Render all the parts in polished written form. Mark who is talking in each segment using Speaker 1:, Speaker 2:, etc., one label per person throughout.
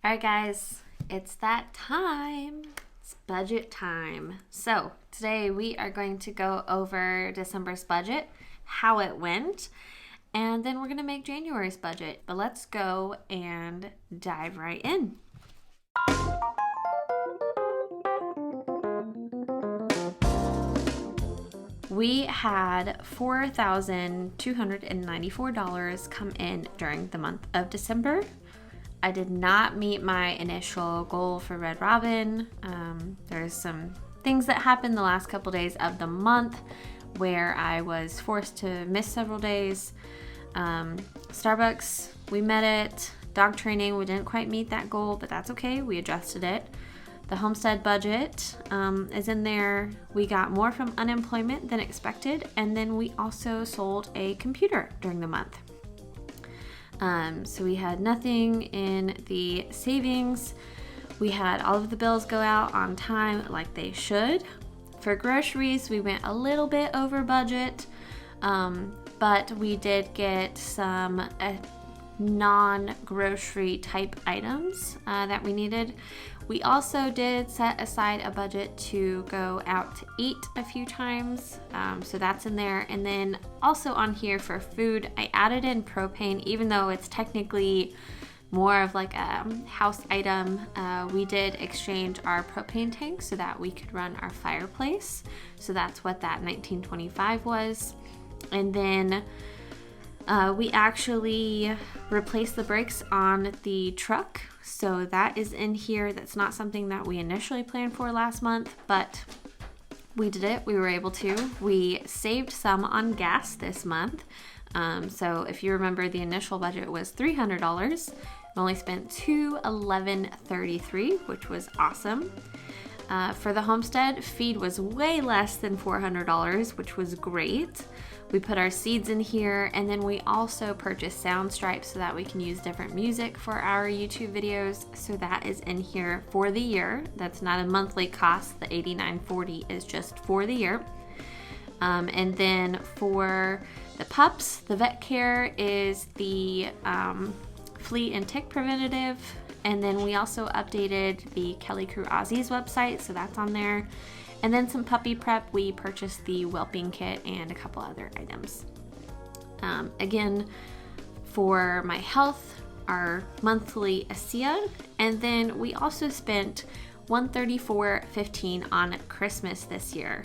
Speaker 1: All right, guys, it's that time. It's budget time. So today we are going to go over December's budget, how it went, and then we're going to make January's budget. But let's go and dive right in. We had $4,294 come in during the month of December. I did not meet my initial goal for Red Robin. There's some things that happened the last couple days of the month where I was forced to miss several days. Starbucks, we met it. Dog training, we didn't quite meet that goal, but that's okay. We adjusted it. The homestead budget is in there. We got more from unemployment than expected, and then we also sold a computer during the month. So we had nothing in the savings. We had all of the bills go out on time like they should. For groceries, we went a little bit over budget, but we did get some non-grocery type items that we needed. We also did set aside a budget to go out to eat a few times, so that's in there. And then also on here for food, I added in propane, even though it's technically more of like a house item. We did exchange our propane tank so that we could run our fireplace. So that's what that $19.25 was. And then we actually replaced the brakes on the truck. So that is in here. That's not something that we initially planned for last month, but we did it. We were able to. We saved some on gas this month. So if you remember, the initial budget was $300. We only spent $211.33, which was awesome. For the homestead, feed was way less than $400, which was great. We put our seeds in here, and then we also purchased Soundstripe so that we can use different music for our YouTube videos. So that is in here for the year. That's not a monthly cost. The $89.40 is just for the year. And then for the pups, the vet care is the flea and tick preventative. And then we also updated the Kelly Crew Aussies website, so that's on there. And then some puppy prep, we purchased the whelping kit and a couple other items. Again, for my health, our monthly ASEA, and then we also spent $134.15 on Christmas this year.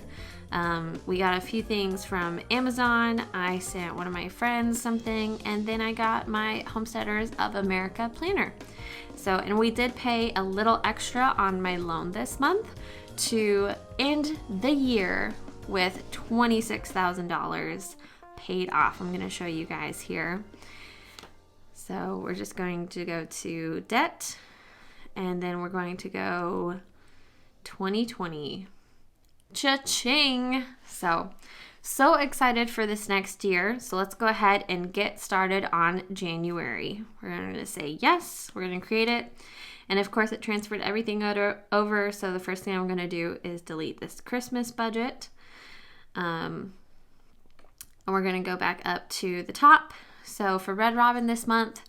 Speaker 1: We got a few things from Amazon. I sent one of my friends something, and then I got my Homesteaders of America planner. So, and we did pay a little extra on my loan this month to end the year with $26,000 paid off. I'm going to show you guys here. So we're just going to go to debt, and then we're going to go 2020. Cha-ching! So excited for this next year. So let's go ahead and get started on January. We're going to say yes. We're going to create it. And of course, it transferred everything over. So the first thing I'm going to do is delete this Christmas budget. And we're going to go back up to the top. So for Red Robin this month,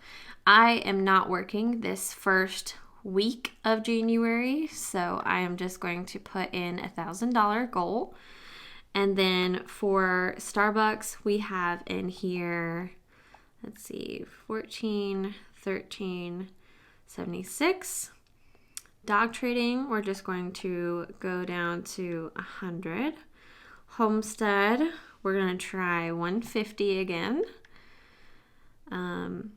Speaker 1: I am not working this first week of January. So I am just going to put in $1,000 goal. And then for Starbucks, we have in here, let's see, 14, 13, 76. Dog trading, we're just going to go down to 100. Homestead, we're going to try 150 again. And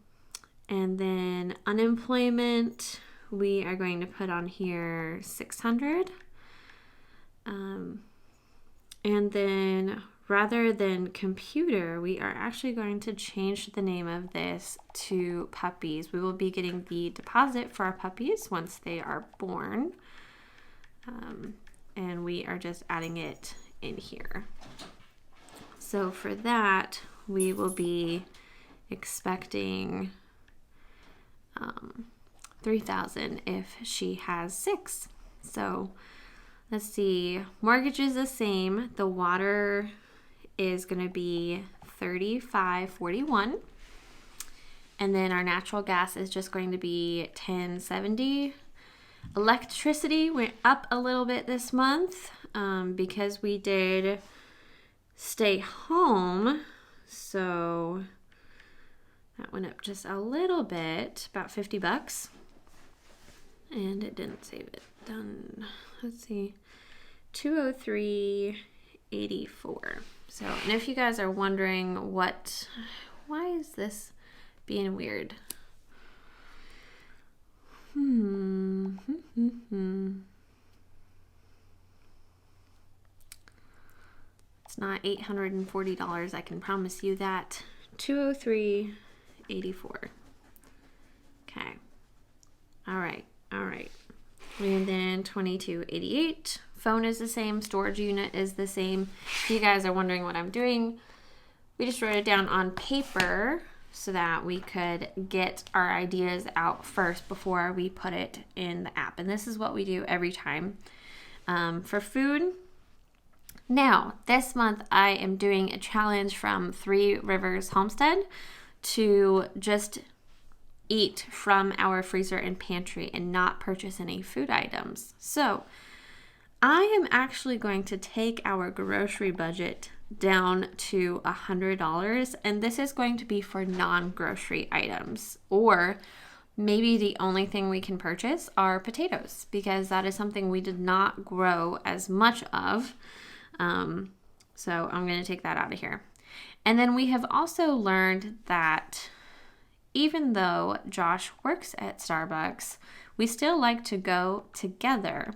Speaker 1: then unemployment, we are going to put on here 600. And then rather than computer, we are actually going to change the name of this to puppies. We will be getting the deposit for our puppies once they are born. And we are just adding it in here. So for that, we will be expecting $3,000 if she has 6. So let's see, mortgage is the same. The water is going to be $35.41. And then our natural gas is just going to be $10.70. Electricity went up a little bit this month because we did stay home. So that went up just a little bit, about $50. And it didn't save it. Done. Let's see. 203.84. So, and if you guys are wondering why is this being weird? It's not $840, I can promise you that. 203.84. Okay. All right. And then 22.88. Phone is the same. Storage unit is the same. If you guys are wondering what I'm doing, we just wrote it down on paper so that we could get our ideas out first before we put it in the app. And this is what we do every time. For food, now this month I am doing a challenge from Three Rivers Homestead to just eat from our freezer and pantry and not purchase any food items. So I am actually going to take our grocery budget down to $100, and this is going to be for non-grocery items, or maybe the only thing we can purchase are potatoes, because that is something we did not grow as much of. So I'm going to take that out of here. And then we have also learned that even though Josh works at Starbucks, we still like to go together,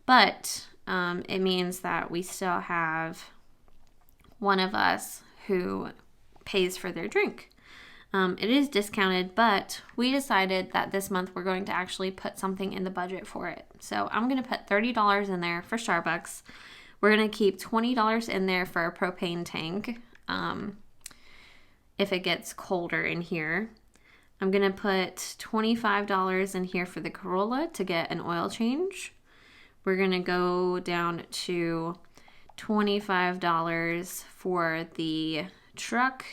Speaker 1: but it means that we still have one of us who pays for their drink. It is discounted, but we decided that this month we're going to actually put something in the budget for it. So I'm going to put $30 in there for Starbucks. We're going to keep $20 in there for a propane tank if it gets colder in here. I'm going to put $25 in here for the Corolla to get an oil change. We're going to go down to $25 for the truck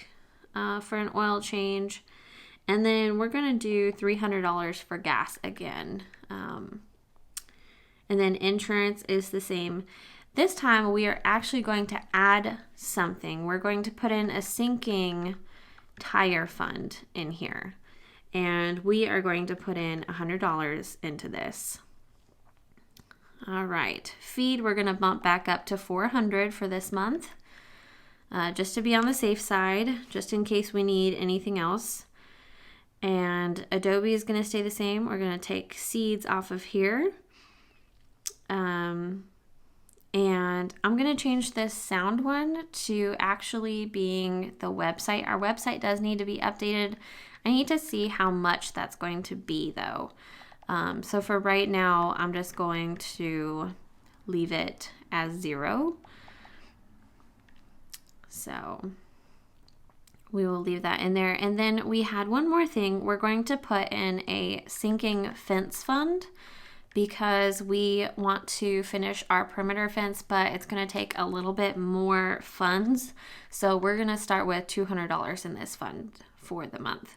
Speaker 1: for an oil change. And then we're going to do $300 for gas again. And then insurance is the same. This time we are actually going to add something. We're going to put in a sinking tire fund in here. And we are going to put in $100 into this. All right, feed, we're going to bump back up to $400 for this month, just to be on the safe side, just in case we need anything else. And Adobe is going to stay the same. We're going to take seeds off of here. And I'm going to change this sound one to actually being the website. Our website does need to be updated. I need to see how much that's going to be though. So for right now, I'm just going to leave it as 0. So we will leave that in there. And then we had one more thing. We're going to put in a sinking fence fund because we want to finish our perimeter fence, but it's going to take a little bit more funds. So we're going to start with $200 in this fund for the month.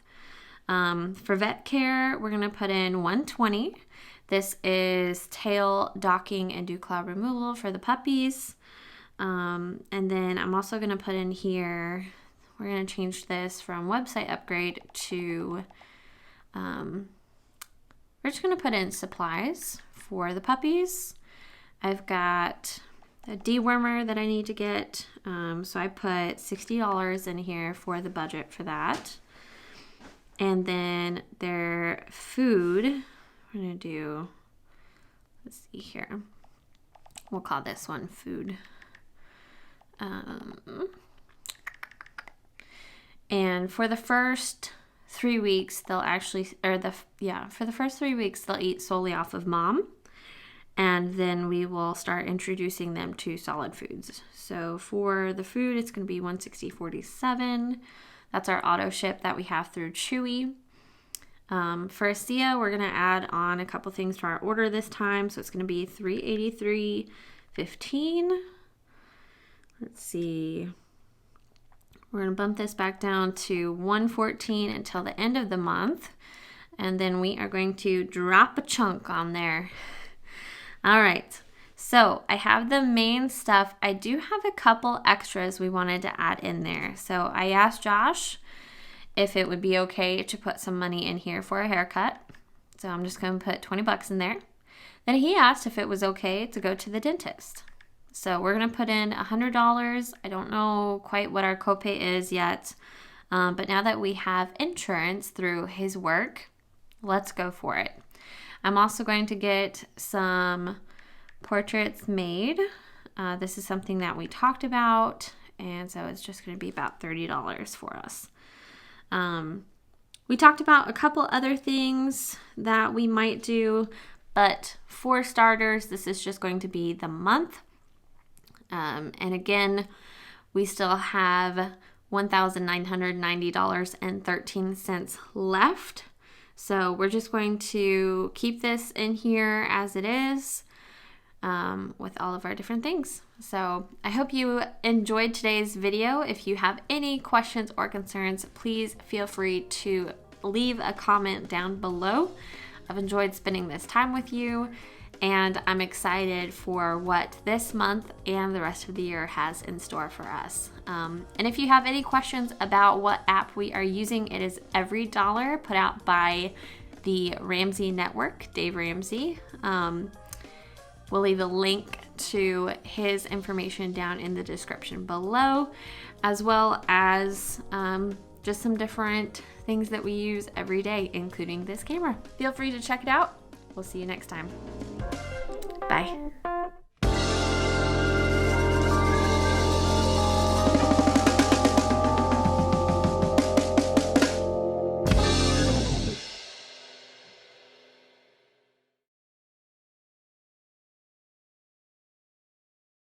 Speaker 1: For vet care, we're going to put in $120. This is tail docking and dew cloud removal for the puppies. And then I'm also going to put in here, we're going to change this from website upgrade to, we're just going to put in supplies for the puppies. I've got a dewormer that I need to get. So I put $60 in here for the budget for that. And then their food, we're going to do, let's see here. We'll call this one food. And for the first 3 weeks, they'll actually, for the first 3 weeks, they'll eat solely off of mom. And then we will start introducing them to solid foods. So for the food, it's going to be $160.47. That's our auto ship that we have through Chewy. For Asia, we're going to add on a couple things to our order this time. So it's going to be $383.15. Let's see. We're gonna bump this back down to 114 until the end of the month. And then we are going to drop a chunk on there. All right, so I have the main stuff. I do have a couple extras we wanted to add in there. So I asked Josh if it would be okay to put some money in here for a haircut. So I'm just gonna put 20 bucks in there. Then he asked if it was okay to go to the dentist. So we're gonna put in $100. I don't know quite what our copay is yet, but now that we have insurance through his work, let's go for it. I'm also going to get some portraits made. This is something that we talked about, and so it's just gonna be about $30 for us. We talked about a couple other things that we might do, but for starters, this is just going to be the month. And again, we still have $1,990.13 left. So we're just going to keep this in here as it is with all of our different things. So I hope you enjoyed today's video. If you have any questions or concerns, please feel free to leave a comment down below. I've enjoyed spending this time with you, and I'm excited for what this month and the rest of the year has in store for us. And if you have any questions about what app we are using, it is EveryDollar, put out by the Ramsey Network, Dave Ramsey. We'll leave a link to his information down in the description below, as well as just some different things that we use every day, including this camera. Feel free to check it out. We'll see you next time. Bye.